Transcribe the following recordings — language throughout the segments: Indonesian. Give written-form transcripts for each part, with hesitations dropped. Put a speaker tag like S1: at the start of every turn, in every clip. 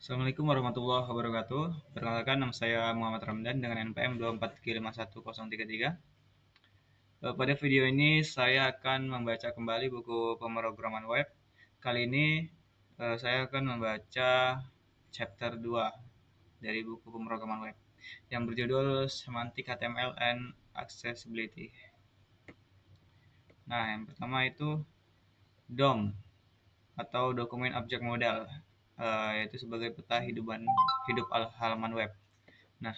S1: Assalamualaikum warahmatullahi wabarakatuh. Perkenalkan nama saya Muhammad Ramdan dengan NPM 2435133. Pada video ini saya akan membaca kembali buku pemrograman web. Kali ini saya akan membaca chapter 2 dari buku pemrograman web yang berjudul Semantic HTML and Accessibility. Nah, yang pertama itu DOM atau Dokumen Objek Modal, yaitu sebagai peta hidup halaman web. Nah,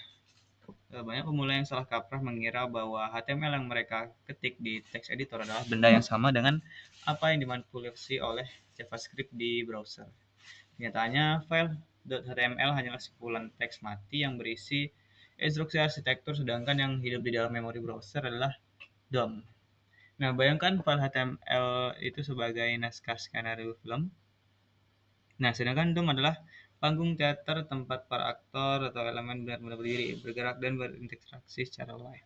S1: banyak pemula yang salah kaprah mengira bahwa HTML yang mereka ketik di text editor adalah benda yang sama dengan apa yang dimanipulasi oleh JavaScript di browser. Nyatanya, file .html hanyalah sekumpulan teks mati yang berisi instruksi arsitektur, sedangkan yang hidup di dalam memori browser adalah DOM. Nah, bayangkan file HTML itu sebagai naskah skenario film. Nah, sedangkan DOM adalah panggung teater tempat para aktor atau elemen benar-benar berdiri, bergerak, dan berinteraksi secara live.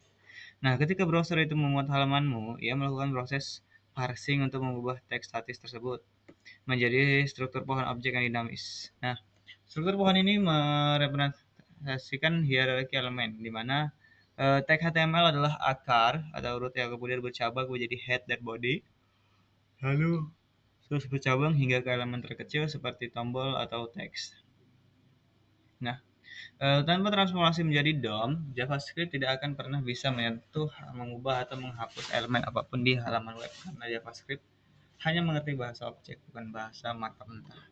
S1: Nah, ketika browser itu memuat halamanmu, ia melakukan proses parsing untuk mengubah teks statis tersebut menjadi struktur pohon objek yang dinamis. Nah, struktur pohon ini merepresentasikan hierarki elemen, di mana teks HTML adalah akar atau root yang kemudian bercabang menjadi head dan body, lalu terus bercabang hingga ke elemen terkecil seperti tombol atau teks. Nah, tanpa transformasi menjadi DOM, JavaScript tidak akan pernah bisa menyentuh, mengubah, atau menghapus elemen apapun di halaman web karena JavaScript hanya mengerti bahasa objek, bukan bahasa markup mentah.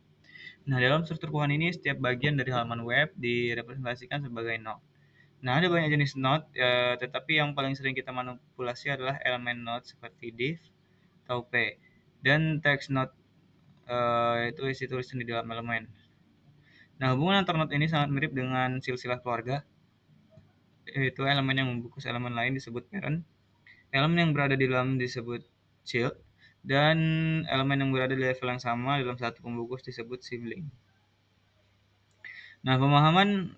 S1: Nah, dalam struktur pohon ini, setiap bagian dari halaman web direpresentasikan sebagai node. Nah, ada banyak jenis node, tetapi yang paling sering kita manipulasi adalah elemen node seperti div atau p, dan text node, itu isi tulisan di dalam elemen. Nah, hubungan antar node ini sangat mirip dengan silsilah keluarga, yaitu elemen yang membungkus elemen lain disebut parent, elemen yang berada di dalam disebut child, dan elemen yang berada di level yang sama dalam satu pembungkus disebut sibling. Nah, pemahaman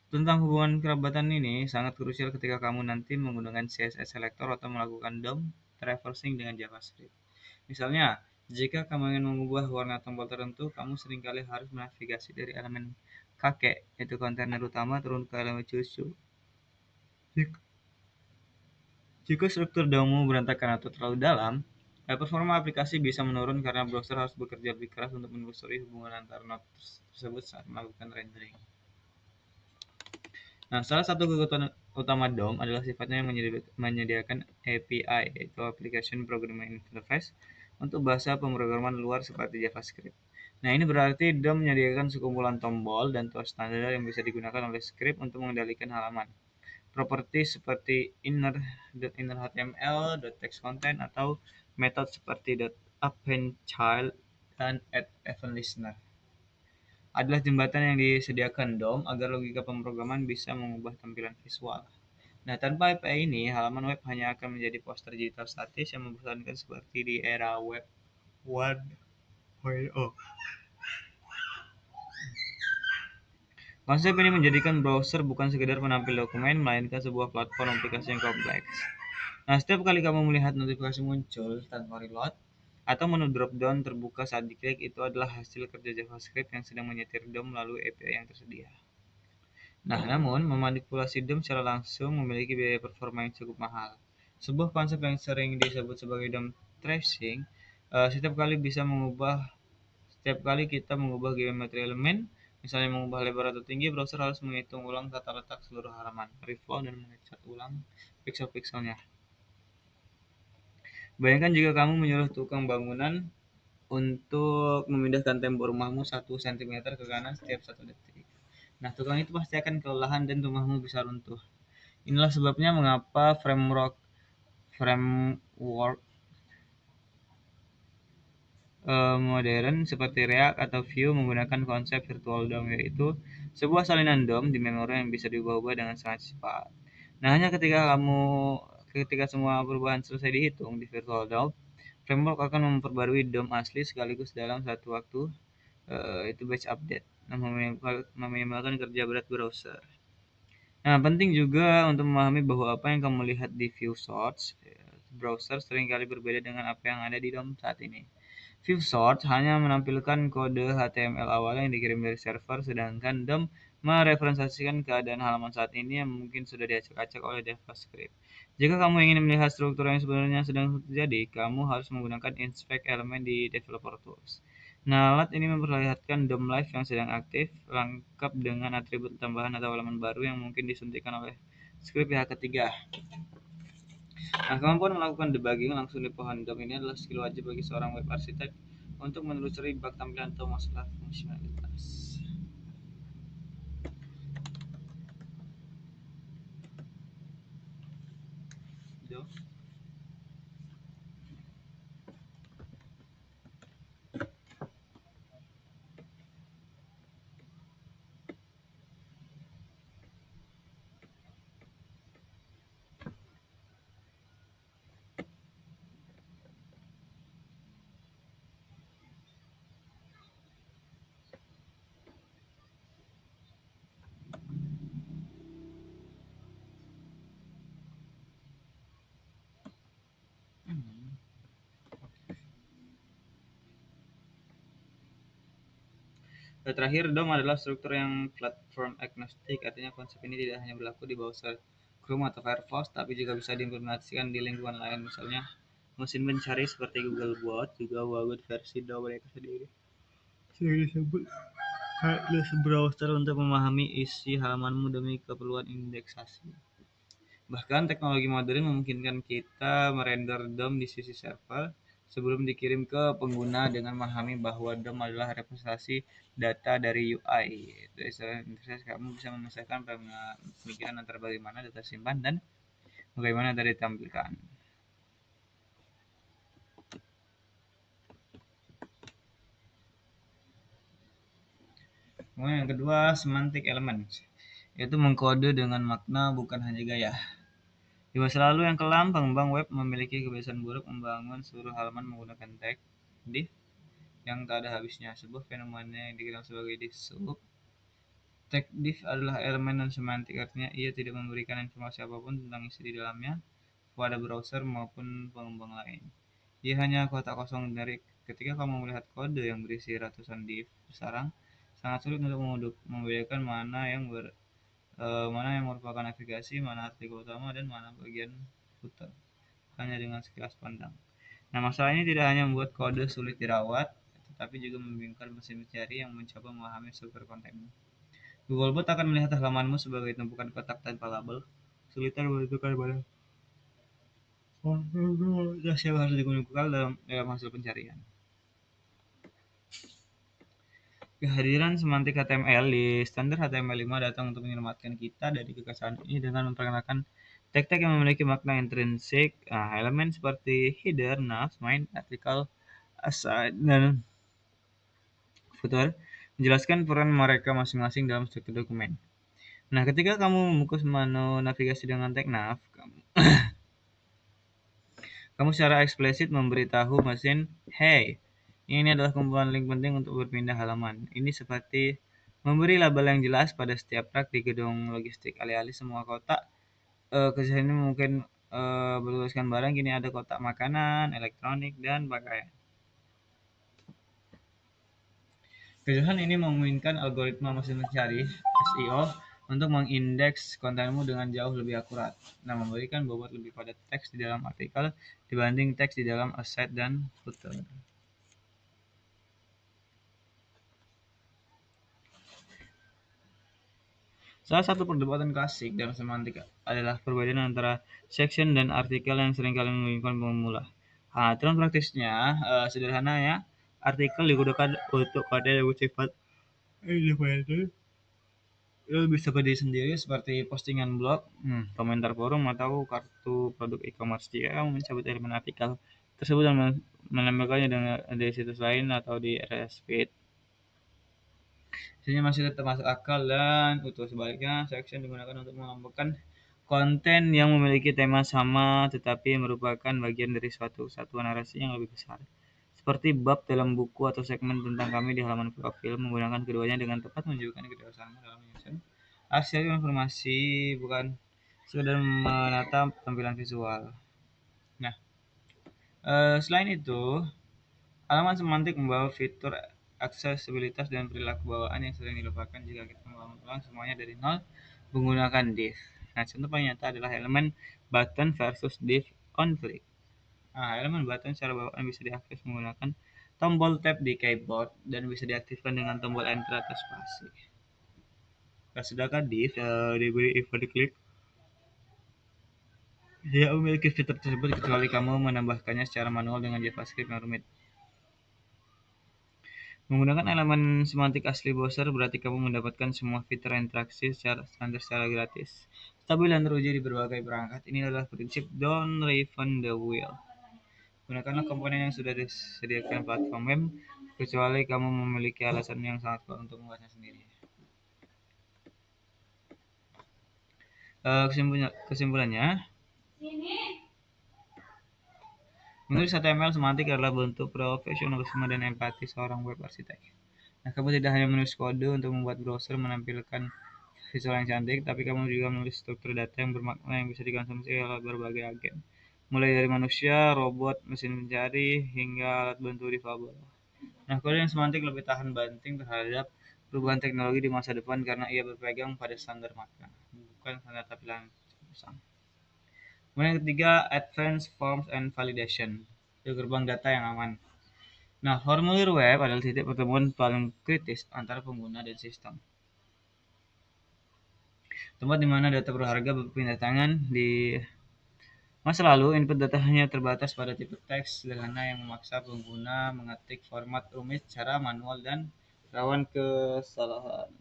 S1: tentang hubungan kerabatan ini sangat krusial ketika kamu nanti menggunakan CSS selector atau melakukan DOM traversing dengan JavaScript. Misalnya, jika kamu ingin mengubah warna tombol tertentu, kamu seringkali harus menavigasi dari elemen kakek, yaitu kontainer utama, turun ke elemen cucu. Jika struktur DOM-mu berantakan atau terlalu dalam, performa aplikasi bisa menurun karena browser harus bekerja lebih keras untuk menelusuri hubungan antar node tersebut saat melakukan rendering. Nah, salah satu kebutuhan utama DOM adalah sifatnya yang menyediakan API, yaitu Application Programming Interface, untuk bahasa pemrograman luar seperti JavaScript. Nah, ini berarti DOM menyediakan sekumpulan tombol dan tools standar yang bisa digunakan oleh script untuk mengendalikan halaman. Properti seperti inner HTML, text content, atau metode seperti append child dan add event listener adalah jembatan yang disediakan DOM agar logika pemrograman bisa mengubah tampilan visual. Nah, tanpa API ini, halaman web hanya akan menjadi poster digital statis yang membosankan seperti di era web 1.0. Konsep ini menjadikan browser bukan sekedar penampil dokumen, melainkan sebuah platform aplikasi yang kompleks. Nah, setiap kali kamu melihat notifikasi muncul tanpa reload, atau menu drop-down terbuka saat diklik, itu adalah hasil kerja JavaScript yang sedang menyetir DOM melalui API yang tersedia. Nah, namun memanipulasi DOM secara langsung memiliki biaya performa yang cukup mahal. Sebuah konsep yang sering disebut sebagai DOM tracing, setiap kali kita mengubah geometri elemen, misalnya mengubah lebar atau tinggi, browser harus menghitung ulang tata letak seluruh halaman, reflow, dan mengecat ulang pixel-pixelnya. Bayangkan jika kamu menyuruh tukang bangunan untuk memindahkan tembok rumahmu 1 cm ke kanan setiap 1 detik. Nah, tukang itu pasti akan kelelahan dan rumahmu bisa runtuh. Inilah sebabnya mengapa framework modern seperti React atau Vue menggunakan konsep virtual DOM, yaitu sebuah salinan DOM di memori yang bisa diubah-ubah dengan sangat cepat. Nah, hanya ketika semua perubahan selesai dihitung di virtual DOM, framework akan memperbarui DOM asli sekaligus dalam satu waktu, itu batch update, meminimalkan kerja berat browser. Nah, penting juga untuk memahami bahwa apa yang kamu lihat di view source browser seringkali berbeda dengan apa yang ada di DOM saat ini. ViewSource hanya menampilkan kode HTML awal yang dikirim dari server, sedangkan DOM merepresentasikan keadaan halaman saat ini yang mungkin sudah diacak-acak oleh JavaScript. Jika kamu ingin melihat struktur yang sebenarnya sedang terjadi, kamu harus menggunakan inspect elemen di Developer Tools. Nah, alat ini memperlihatkan DOM Live yang sedang aktif, lengkap dengan atribut tambahan atau halaman baru yang mungkin disuntikan oleh script pihak ketiga. Nah, kemampuan melakukan debugging langsung di pohon DOM ini adalah skill wajib bagi seorang web arsitek untuk menelusuri bug tampilan atau masalah fungsionalitas. Jo. Terakhir, DOM adalah struktur yang platform agnostic, artinya konsep ini tidak hanya berlaku di browser Chrome atau Firefox, tapi juga bisa diimplementasikan di lingkungan lain, misalnya mesin pencari seperti Googlebot juga membangun versi DOM mereka sendiri. Sering disebut headless browser untuk memahami isi halamanmu demi keperluan indeksasi. Bahkan teknologi modern memungkinkan kita merender DOM di sisi server sebelum dikirim ke pengguna dengan memahami bahwa DOM adalah representasi data dari UI. Dari secara interface kamu bisa menyelesaikan pemikiran antara bagaimana data simpan dan bagaimana data ditampilkan. Kemudian yang kedua, semantic elements, yaitu mengkode dengan makna bukan hanya gaya. Di masa lalu yang kelam, pengembang web memiliki kebiasaan buruk membangun seluruh halaman menggunakan tag div yang tak ada habisnya. Sebuah fenomena yang dikenal sebagai div soup. Tag div adalah elemen non-semantik, artinya ia tidak memberikan informasi apapun tentang isi di dalamnya kepada browser maupun pengembang lain. Ia hanya kotak kosong generik. Ketika kamu melihat kode yang berisi ratusan div bersarang, sangat sulit untuk membedakan mana yang merupakan navigasi, mana artikel utama, dan mana bagian footer, hanya dengan sekilas pandang. Nah, masalah ini tidak hanya membuat kode sulit dirawat, tetapi juga membingungkan mesin pencari yang mencoba memahami struktur konten. Googlebot akan melihat halamanmu sebagai tumpukan kotak tanpa label, kesulitan menentukan mana yang harus digunakan dalam hasil pencarian. Kehadiran semantik HTML di standar HTML5 datang untuk menyelamatkan kita dari kekacauan ini dengan memperkenalkan tag-tag yang memiliki makna intrinsik. Elemen seperti header, nav, main, artikel, aside, dan footer menjelaskan peran mereka masing-masing dalam struktur dokumen. Nah, ketika kamu membungkus menu navigasi dengan tag nav, kamu secara eksplisit memberitahu mesin, "Hey, ini adalah kumpulan link penting untuk berpindah halaman." Ini seperti memberi label yang jelas pada setiap rak di gedung logistik. Alih-alih semua kotak ini mungkin bertuliskan barang, kini ada kotak makanan, elektronik, dan pakaian. Kejadian ini memungkinkan algoritma mesin pencari (SEO) untuk mengindeks kontenmu dengan jauh lebih akurat. Nah, memberikan bobot lebih pada teks di dalam artikel dibanding teks di dalam aside dan footer. Salah satu perdebatan klasik dalam semantik adalah perbedaan antara section dan artikel yang seringkali membingungkan pemula. Aturan praktisnya sederhana ya. Artikel digunakan untuk konten yang bersifat independen, itu bisa berdiri sendiri seperti postingan blog, komentar forum, atau kartu produk e-commerce. Jika kamu mencabut elemen artikel tersebut dan menambahkannya di situs lain atau di RSS feed, hasilnya masih tetap masuk akal dan utuh. Sebaliknya, section digunakan untuk mengelompokkan konten yang memiliki tema sama tetapi merupakan bagian dari suatu satuan narasi yang lebih besar. Seperti bab dalam buku atau segmen tentang kami di halaman profil, menggunakan keduanya dengan tepat menunjukkan kedewasaan dalam menyusun hasil informasi, bukan sekedar menata tampilan visual. Nah, selain itu, Halaman semantik membawa fitur aksesibilitas dan perilaku bawaan yang sering dilupakan jika kita membangun ulang semuanya dari nol menggunakan div. Nah, contoh paling nyata adalah elemen button versus div on click. Nah, elemen button secara bawaan bisa diakses menggunakan tombol tab di keyboard dan bisa diaktifkan dengan tombol enter atau spasi. Nah, sedangkan div diberi event klik tidak memiliki fitur tersebut kecuali kamu menambahkannya secara manual dengan JavaScript yang rumit. Menggunakan elemen semantik asli browser berarti kamu mendapatkan semua fitur interaksi secara standar secara gratis, stabil dan teruji di berbagai perangkat. Ini adalah prinsip don't reinvent the wheel. Gunakanlah komponen yang sudah disediakan platform web, kecuali kamu memiliki alasan yang sangat kuat untuk membuatnya sendiri. Kesimpulannya, menulis HTML semantik adalah bentuk profesionalisme dan empati seorang web arsitek. Nah, kamu tidak hanya menulis kode untuk membuat browser menampilkan visual yang cantik, tapi kamu juga menulis struktur data yang bermakna yang bisa dikonsumsi oleh berbagai agen. Mulai dari manusia, robot, mesin pencari, hingga alat bantu difabel. Nah, kode yang semantik lebih tahan banting terhadap perubahan teknologi di masa depan karena ia berpegang pada standar makna, bukan standar tampilan pesan. Kemudian yang ketiga, Advanced Forms and Validation, gerbang data yang aman. Nah, formulir web adalah titik pertemuan paling kritis antara pengguna dan sistem. Tempat di mana data berharga berpindah tangan. Di masa lalu, input data hanya terbatas pada tipe teks sederhana yang memaksa pengguna mengetik format rumit secara manual dan rawan kesalahan.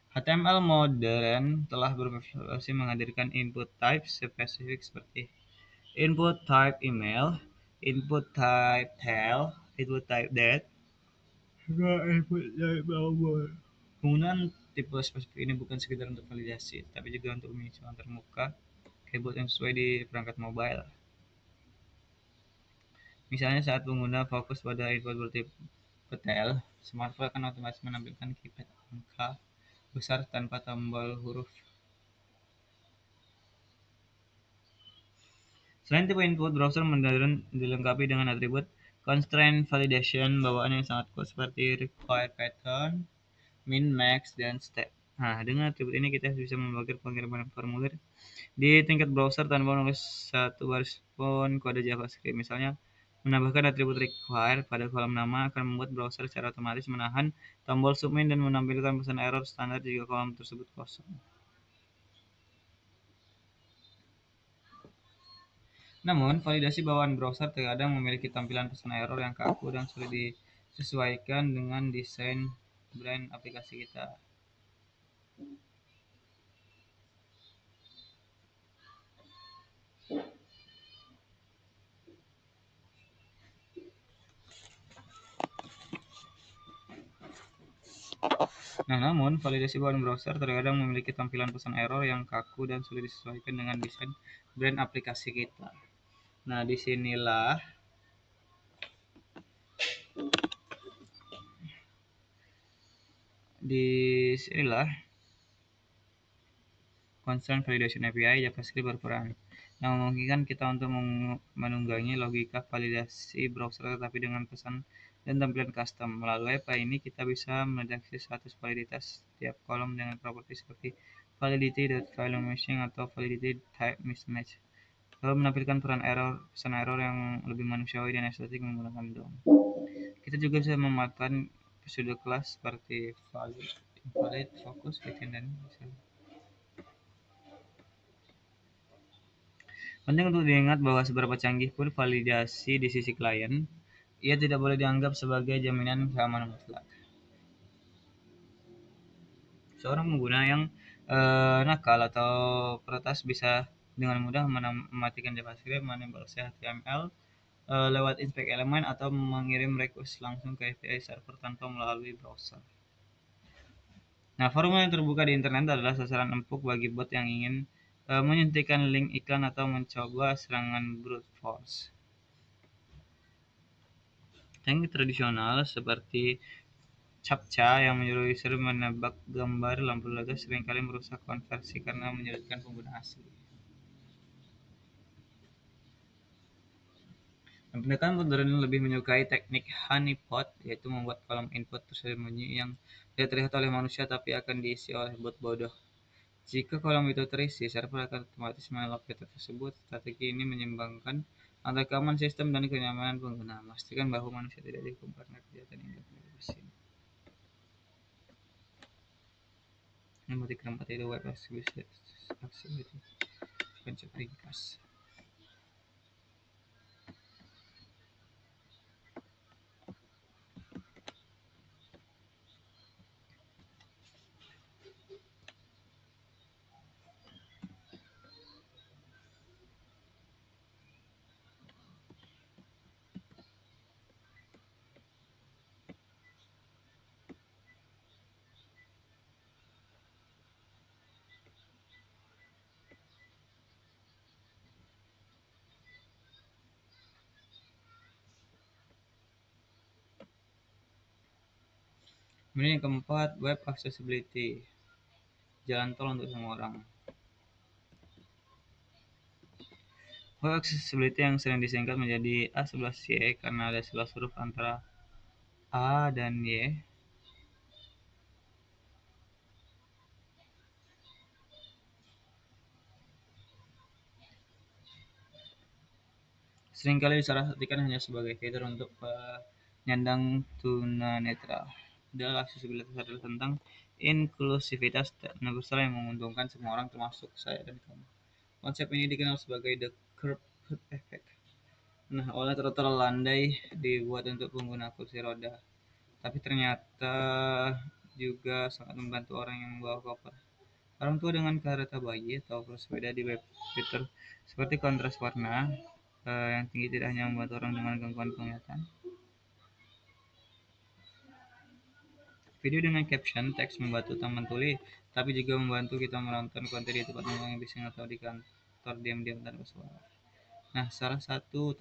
S1: HTML modern telah berevolusi menghadirkan input type spesifik seperti input type email, input type tel, input type date, hingga input type number. Penggunaan tipe spesifik ini bukan sekedar untuk validasi, tapi juga untuk mengisi antar muka keyboard yang sesuai di perangkat mobile. Misalnya saat pengguna fokus pada input bertipe tel, smartphone akan otomatis menampilkan keypad angka besar tanpa tombol huruf. Selain tipe input, browser modern dilengkapi dengan atribut constraint validation bawaan yang sangat kuat seperti required pattern, min, max, dan step. Nah, dengan atribut ini kita bisa memblokir pengiriman formulir di tingkat browser tanpa menulis satu baris pun kode JavaScript. Misalnya, menambahkan atribut required pada kolom nama akan membuat browser secara otomatis menahan tombol submit dan menampilkan pesan error standar jika kolom tersebut kosong. Namun, validasi bawaan browser terkadang memiliki tampilan pesan error yang kaku dan sulit disesuaikan dengan desain brand aplikasi kita. Nah, namun validasi bawaan browser terkadang memiliki tampilan pesan error yang kaku dan sulit disesuaikan dengan desain brand aplikasi kita. Nah, disinilah Constraint Validation API JavaScript berperan. Nah, memungkinkan kita untuk menunggangi logika validasi browser tetapi dengan pesan dan tampilan custom. Melalui API ini kita bisa mendeteksi status validitas setiap kolom dengan properti seperti validity.value missing atau validity type mismatch. Lalu menampilkan pesan error yang lebih manusiawi dan estetik menggunakan DOM. Kita juga bisa memanfaatkan pseudo class seperti valid, invalid, focus, within, dan misalnya. Penting untuk diingat bahwa seberapa canggih pun validasi di sisi klien, ia tidak boleh dianggap sebagai jaminan keamanan mutlak. Seorang pengguna yang nakal atau peretas bisa dengan mudah mematikan JavaScript, manipulasi HTML lewat inspect elemen atau mengirim request langsung ke API server tanpa melalui browser. Nah, forum yang terbuka di internet adalah sasaran empuk bagi bot yang ingin menyuntikkan link iklan atau mencoba serangan brute force. Teknik tradisional seperti CAPTCHA yang menyuruh user menebak gambar lampu latar seringkali merusak konversi karena menyulitkan pengguna asli. Pendekatan modern lebih menyukai teknik honeypot, yaitu membuat kolom input tersembunyi yang tidak terlihat oleh manusia tapi akan diisi oleh bot bodoh. Jika kolom itu terisi, server akan otomatis mengelak data tersebut. Strategi ini menyeimbangkan antara keamanan sistem dan kenyamanan pengguna, memastikan bahwa manusia tidak dihukum karena kejahatan yang dilakukan mesin. Nomor 34 itu web accessibility konsep ringkas. Kemudian yang keempat, web accessibility, jalan tol untuk semua orang. Web accessibility yang sering disingkat menjadi A11Y karena ada 11 huruf antara A dan Y. Seringkali disalahartikan hanya sebagai fitur untuk penyandang tunanetra. Padahal aksesibilitas adalah tentang inklusivitas dan universal yang menguntungkan semua orang termasuk saya dan kamu. Konsep ini dikenal sebagai the curb effect. Nah, oleh trotoar landai dibuat untuk pengguna kursi roda, tapi ternyata juga sangat membantu orang yang membawa koper. Orang tua dengan kereta bayi atau bersepeda di web fitur seperti kontras warna yang tinggi tidak hanya membantu orang dengan gangguan penglihatan. Video dengan caption teks membantu teman tuli, tapi juga membantu kita menonton konten di tempat yang bising atau di kantor diam-diam tanpa suara. Nah, salah satu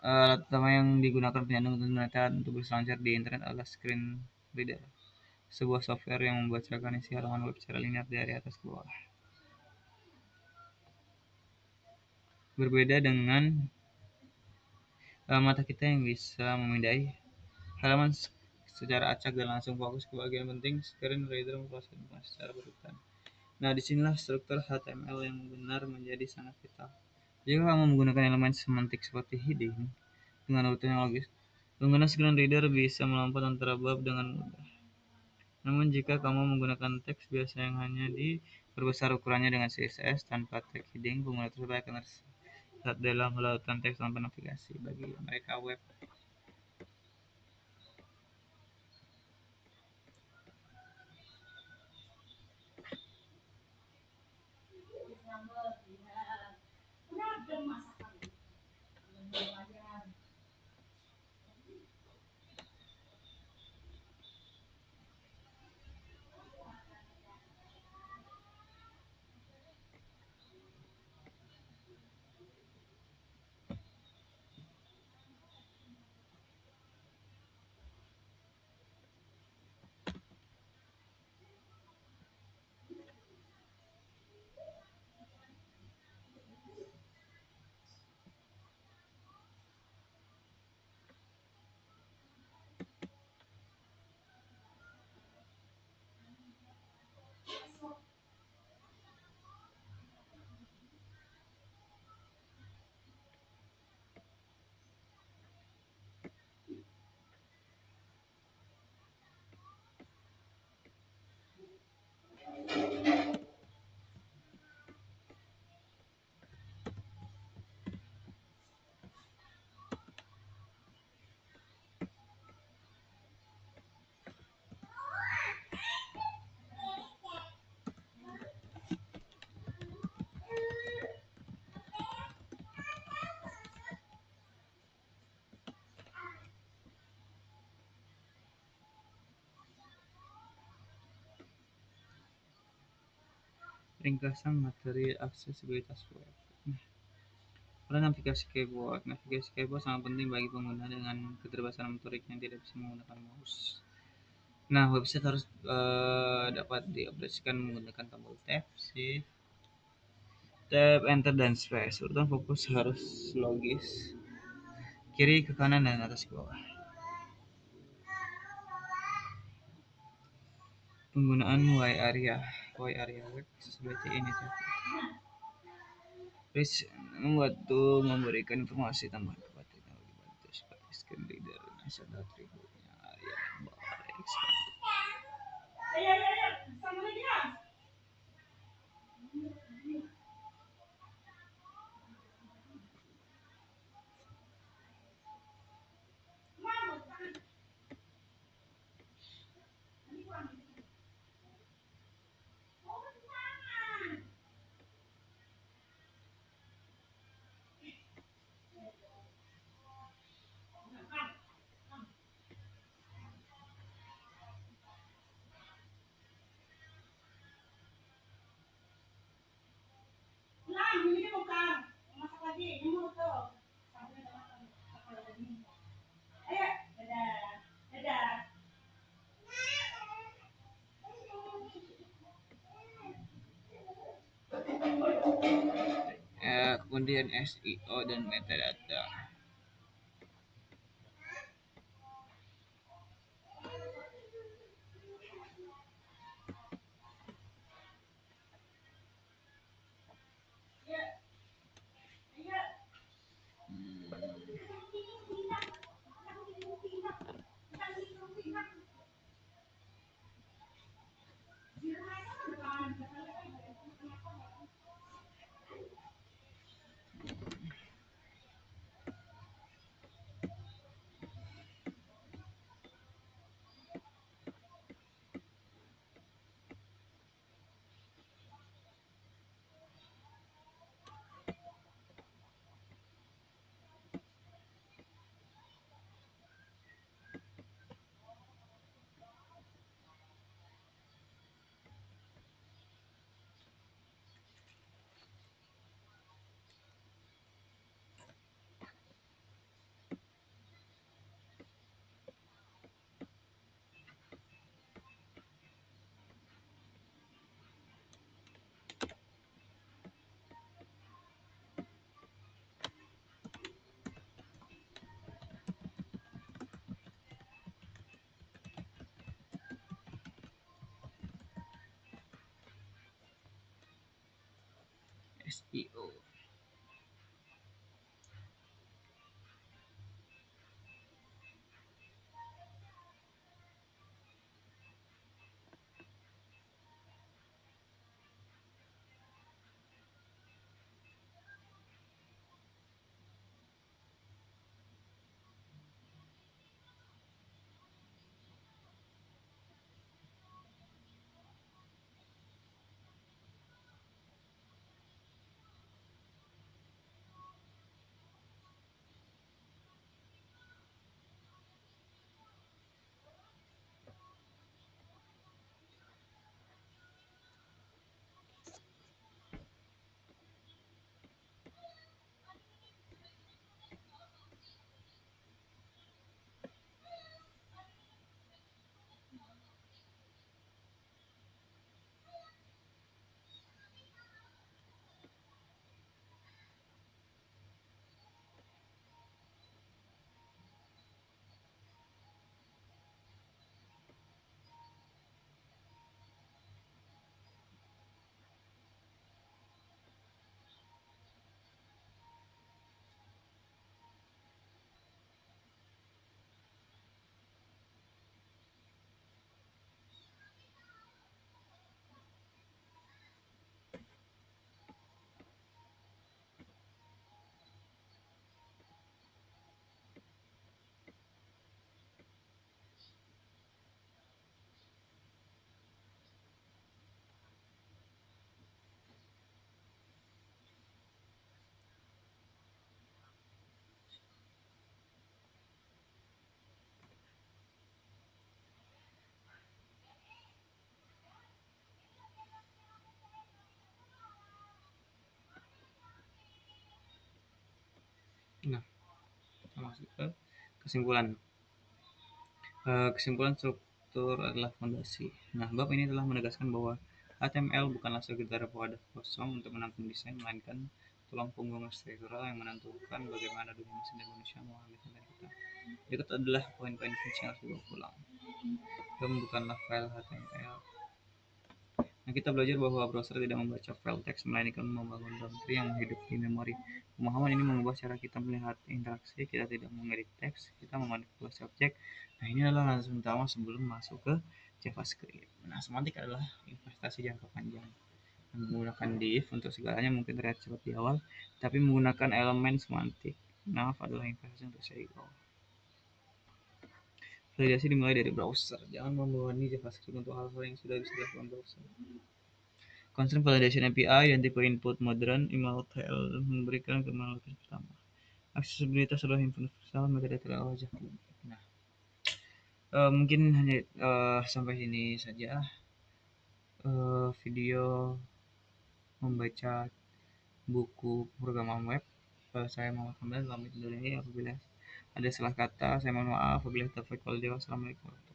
S1: alat utama yang digunakan penyandang tunanetra untuk berselancar di internet adalah screen reader, sebuah software yang membacakan isi halaman web secara linear dari atas ke bawah. Berbeda dengan mata kita yang bisa memindai halaman secara acak dan langsung fokus ke bagian penting, screen reader memproses informasi secara berurutan. Nah, disinilah struktur HTML yang benar menjadi sangat vital. Jika kamu menggunakan elemen semantik seperti heading dengan urutan yang logis, pengguna screen reader bisa melompat antara bab dengan mudah. Namun jika kamu menggunakan teks biasa yang hanya diperbesar ukurannya dengan CSS tanpa tag heading, pengguna tersebut akan tersesat dalam lautan teks tanpa navigasi. Bagi mereka web ringkasan materi aksesibilitas web. Pada navigasi keyboard. Navigasi keyboard sangat penting bagi pengguna dengan keterbatasan motorik yang tidak bisa menggunakan mouse. Nah, website harus dapat dioperasikan menggunakan tombol tab, shift, tab, enter, dan space. Urutan fokus harus logis. kiri ke kanan dan atas ke bawah. Penggunaan y area web seperti ini tuh. Terus membantu memberikan informasi tambahan kepada teknologi bantu seperti screen reader, national atributnya, area bar, expand. Kemudian SEO dan metadata. SEO. Nah, masuk ke kesimpulan. Kesimpulan struktur adalah fondasi. Nah, bab ini telah menegaskan bahwa HTML bukanlah sekedar wadah kosong untuk menampung desain, melainkan tulang punggung struktural yang menentukan bagaimana dunia mesin dan manusia memahami konten kita. Berikut adalah poin-poin kunci yang harus dibawa pulang. DOM bukanlah file HTML. Nah, kita belajar bahwa browser tidak membaca file teks, melainkan membangun DOM tree yang hidup di memori. Pemahaman ini mengubah cara kita melihat interaksi. Kita tidak mengedit teks, kita memanipulasi objek. Nah, ini adalah landasan utama sebelum masuk ke JavaScript. Nah, semantik adalah investasi jangka panjang. Menggunakan div untuk segalanya mungkin terlihat cepat di awal, tapi menggunakan elemen semantik nav adalah investasi untuk SEO. Validasi dimulai dari browser. Jangan membebani JavaScript untuk hal-hal yang sudah bisa dilakukan browser. Constraint Validation API dan tipe input modern email tail memberikan keamanan lapis pertama. Aksesibilitas adalah universal metadata adalah wajah publik. Nah, mungkin hanya sampai sini saja video membaca buku pemrograman web. Saya Muhammad Hamdan, pamit undur diri. Apabila ada salah kata, saya mohon maaf. Apabila terlalu, assalamualaikum warahmatullahi wabarakatuh.